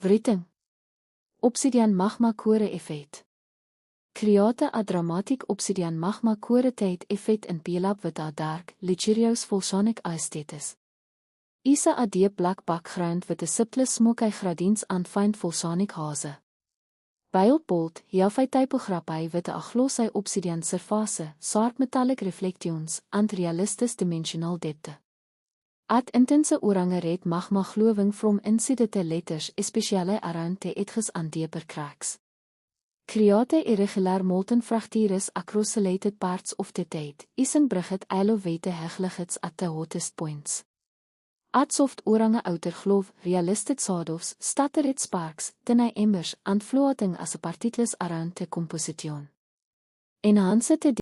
Writing. Obsidian magma core effect. Create a dramatic obsidian magma core tide effect in Pelab with a dark, luxurious volcanic aesthetic. Isa a deep black background with a subtle smoky gradients and fine volcanic haze. Bijlbold, Jafai typography with a glossy obsidian surface, sharp metallic reflections, and realistic dimensional depth. Add intense orange red magma glowing from inside the letters, especially around the edges and deeper cracks. Create irregular molten fractures across selected parts of the tide, isenbrugget eilovete hegligits at the hottest points. Add soft orange outer glove, realistic shadows, stuttered sparks, tiny embers, and floating as particles around the composition. Enhance the